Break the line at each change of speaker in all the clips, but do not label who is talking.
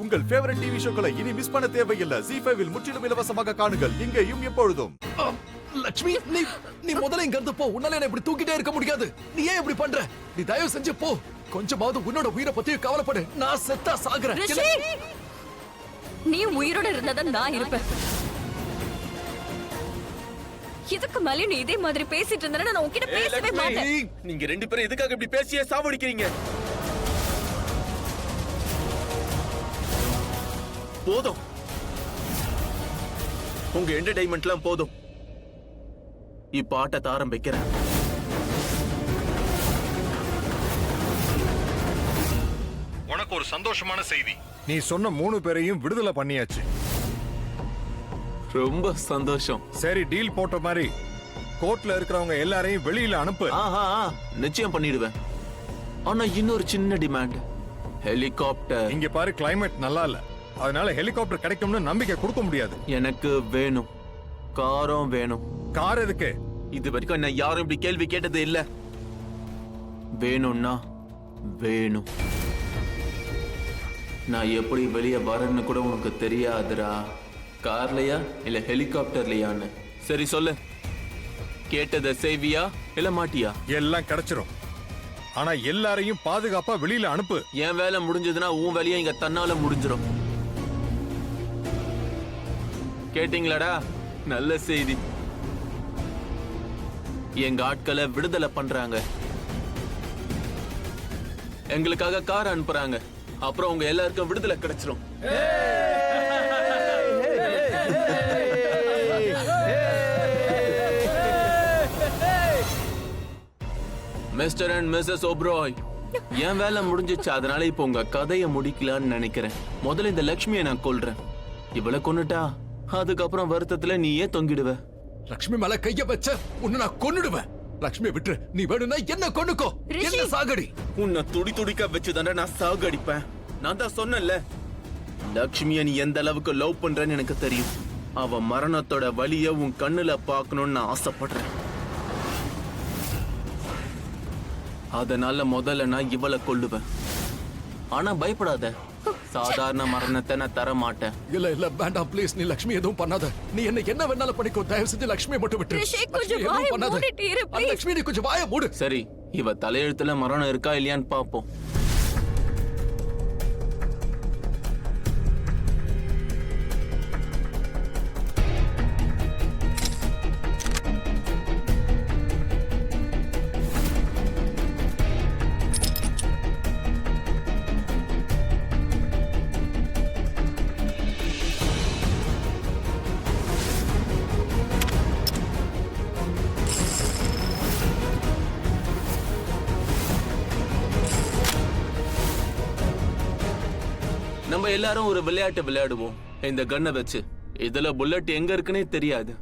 உங்கள் favourite TV ஷோக்களை இனி miss பண்ண தேவையில்லை. ZEE5 இல் முற்றிலும் இலவசமாக காணுங்கள். இங்கேயும் எப்பொழுதும்.
லட்சுமி, நீ முதல்ல இங்க இருந்து போ. உன்னால என்ன இப்படி தூக்கிட்டே இருக்க முடியாது. நீ ஏன் இப்படி பண்ற? நீ தயவு செஞ்சு போ. கொஞ்சமாவது உன்னோட உயிரை பத்தி கவலைப்படு. நான் செத்தா சாகுறேன்.
நீ உயிரோட இருந்தாதான் நான் இருப்பேன். இதுக்கு மேல நீ இதே மாதிரி பேசிட்டு இருந்தா நான் உன்கிட்ட பேசவே மாட்டேன்.
நீங்க ரெண்டு பேரும் எதுக்காக இப்படி பேசியே சாவடிக்கிறீங்க? போதும், உங்க என்டர்டைன்மெண்ட்லாம் போதும். இப்ப ஆட்டத்தை ஆரம்பிக்கிறேன்.
உனக்கு ஒரு சந்தோஷமான செய்தி. நீ சொன்ன 3 பேரையும் விடுதலை பண்ணியாச்சு.
ரொம்ப சந்தோஷம்.
சரி, டீல் போட்ட மாதிரி கோர்ட்ல இருக்கிறவங்க எல்லாரையும் வெளியில அனுப்பு.
நிச்சயம் பண்ணிடுவேன். ஆனா இன்னொரு சின்ன டிமாண்ட். ஹெலிகாப்டர்.
இங்க பாரு, கிளைமேட் நல்லா இல்ல. அதனால ஹெலிகாப்டர் கிடைக்கும்னு நம்பிக்கை கொடுக்க முடியாது.
எனக்கு வேணும், காரும் வேணும்.
கார் எதுக்கு?
இது வரைக்கும் என்ன யாரும் இப்படி கேள்வி கேட்டது இல்ல. வேணும்னா வேணும். நான் எப்படி வெளியே வரேன்னு கூட உனக்கு தெரியாதுடா. கார்லயா இல்ல ஹெலிகாப்டர்லயான்னு? சரி சொல்லு, கேட்டதை செய்வியா இல்ல மாட்டியா?
எல்லாம் கிடைச்சிரும். ஆனா எல்லாரையும் பாதுகாப்பா வெளியில அனுப்பு.
என் வேலை முடிஞ்சதுன்னா உன் வேலையை இங்க தன்னால முடிஞ்சிடும். கேட்டீங்களாடா? நல்ல செய்தி. எங்க ஆட்களை விடுதலை பண்றாங்க. எங்களுக்காக கார் அனுப்புறாங்க. அப்புறம் உங்க எல்லாருக்கும் விடுதலை கிடைச்சிரும். மிஸ்டர் அண்ட் மிஸ்ஸஸ் ஓப்ராய், என் வேலை முடிஞ்சிச்சு. அதனால இப்ப உங்க கதையை முடிக்கலான்னு நினைக்கிறேன். முதல்ல இந்த லட்சுமியை நான் கொல்றேன். இவளை கொன்னுட்டா அதுக்கப்புறம் வருத்தத்துல நீயே தொங்கிடுவ.
லட்சுமி மேல கைய வச்ச உன்னை நான் கொன்னுடுவேன். லட்சுமியை விட்டு நீ வேணும்னா என்ன கொன்னுக்கோ. என்ன சாகடி.
உன்னை துடி துடிக்க வச்சுதாண்டா நான் சாகடிப்பேன். நான் தான் சொன்னேன்ல, லட்சுமியை நீ எந்த அளவுக்கு லவ் பண்றேன்னு எனக்கு தெரியும். அவ மரணத்தோட வலிய உன் கண்ணுல பாக்கணும்னு நான் ஆசைப்படுறேன். அதனால முதல்ல நான் இவளை கொல்லுவேன். ஆனா பயப்படாத, சாதாரண மரணத்தை நான் தர மாட்டேன்.
இல்ல இல்ல வேண்டாம், ப்ளீஸ். நீ லட்சுமி எதுவும் பண்ணாத. நீ என்ன வேணாலும் பண்ணிக்கோ. தயவு செஞ்சு லட்சுமியை மட்டும் விட்டு. லட்சுமி, நீ கொஞ்சம் வாயை மூடு.
சரி, இவ தலையெழுத்துல மரணம் இருக்கா இல்லையான்னு பாப்போம். நம்ம எல்லாரும் ஒரு விளையாட்டு விளையாடுவோம். இந்த கன்னை வச்சு இதுல புல்லட் எங்க இருக்குன்னே தெரியாது,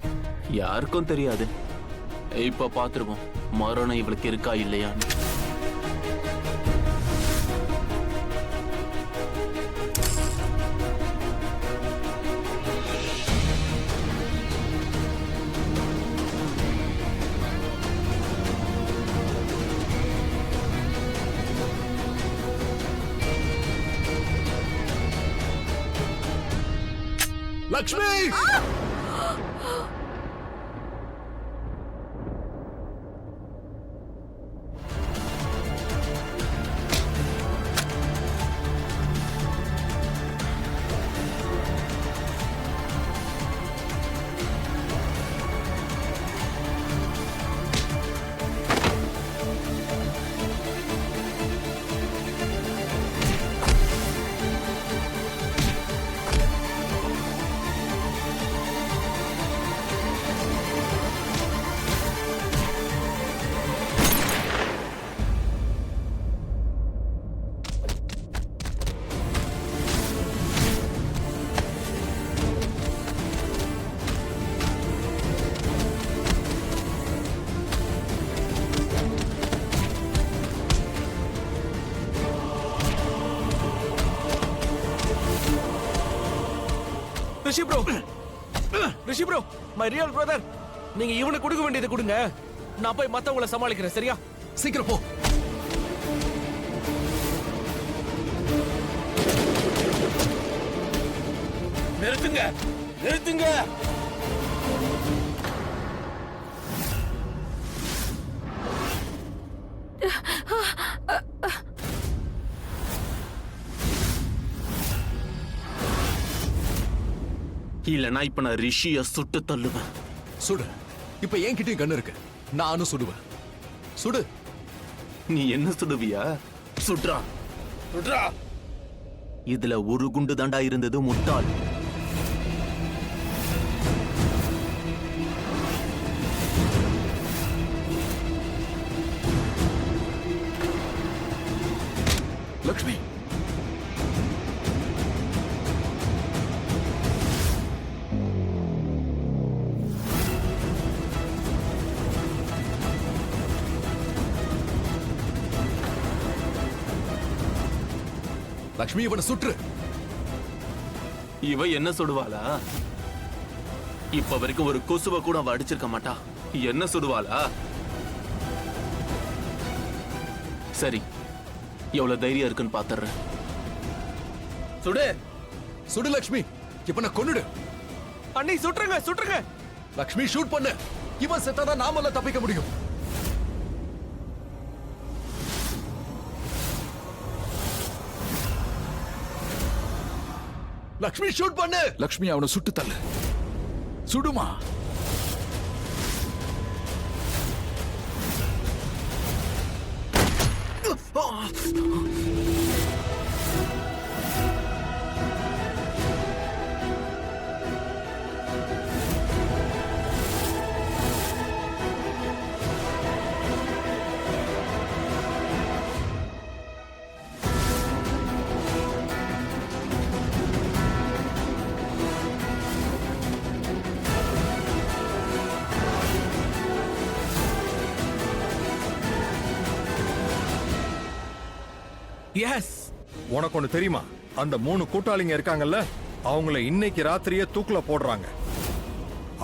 யாருக்கும் தெரியாது. இப்ப பாத்துருவோம் மரணம் இவளுக்கு இருக்கா இல்லையான்னு.
லட்சுமி,
ரிஷி ப்ரோ, மை ரியல் பிரதர். நீங்க இவனுக்கு கொடுக்க வேண்டியது கொடுங்க. நான் போய் மத்தவங்களை சமாளிக்கிறேன். சரியா?
சீக்கிரம் போ.
நிறுத்துங்க நிறுத்துங்க.
இல்லனா இப்ப நான் ரிஷிய சுட்டு தள்ளுவேன்.
சுடு. இப்ப என்கிட்டயும் கண்ணு இருக்கு, நானும் சுடுவேன். சுடு.
நீ என்ன சுடுவியா? சுட்றா.
விட்றா.
இதுல ஒரு குண்டு தாண்டா இருந்தது, முட்டாள்.
லக்ஷ்மி, லக்ஷ்மி இவனை சுற்று.
இவ என்ன சுடுவாளா? இப்ப வரைக்கும் ஒரு கொசுவை கூட அவ அடிச்சிருக்க மாட்டா. என்ன சுடுவாளா? சரி, எவ்வளவு தைரியம் இருக்குன்னு பாத்துறேன்.
சுடு.
சுடு லக்ஷ்மி, இவனை கொன்னுடு.
அண்ணி சுட்டுருங்க சுட்டுருங்க.
லக்ஷ்மி ஷூட் பண்ணு. இவன் செத்தாதான் நாம தப்பிக்க முடியும். லக்ஷ்மி ஷூட் பண்ணு.
லக்ஷ்மி அவனை சுட்டு தள்ளு. சுடுமா.
எஸ்.
உனக்கு ஒண்ணு தெரியுமா? அந்த 3 கூட்டாளிங்க இருக்காங்கல்ல, அவங்கள இன்னைக்கு ராத்திரியே தூக்குல போடுறாங்க.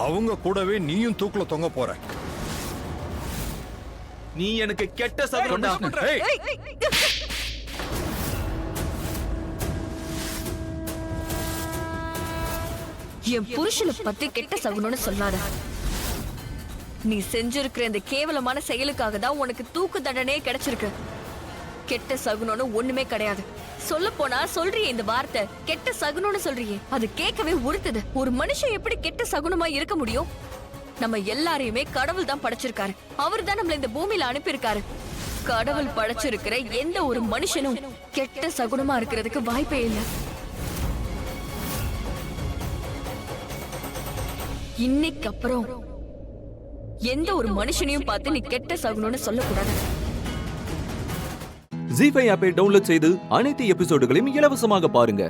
அவங்க கூடவே நீயும் தூக்குல தொங்க போற.
நீ எனக்கு கெட்ட சகுனம்டா.
ஏய்,
என் புருஷனை பத்தி கெட்ட சகுனம்னு சொல்லாத. நீ செஞ்சிருக்கிற இந்த கேவலமான செயலுக்காக தான் உனக்கு தூக்கு தண்டனையே கிடைச்சிருக்கு. கெட்ட சகுனம்னு ஒண்ணுமே கிடையாது. சொல்ல போனா சொல்றியே இந்த வார்த்தை கெட்ட சகுனம்னு சொல்றியே, அது கேட்கவே உறுத்துது. ஒரு மனுஷன் எப்படி கெட்ட சகுனமா இருக்க முடியும்? நம்ம எல்லாரையுமே கடவுள் தான் படைச்சிருக்காரு. அவர் தான் நம்மள இந்த பூமியில அனுப்பியிருக்காரு. கடவுள் படைச்சிருக்கிற எந்த ஒரு மனுஷனும் கெட்ட சகுனமா இருக்கிறதுக்கு வாய்ப்பே இல்லை. இன்னைக்கு அப்புறம் எந்த ஒரு மனுஷனையும் பார்த்து நீ கெட்ட சகுனம்னு சொல்லக்கூடாது.
ஜீ5 ஆப்பை டவுன்லோட் செய்து அனைத்து எபிசோடுகளையும் இலவசமாக பாருங்க.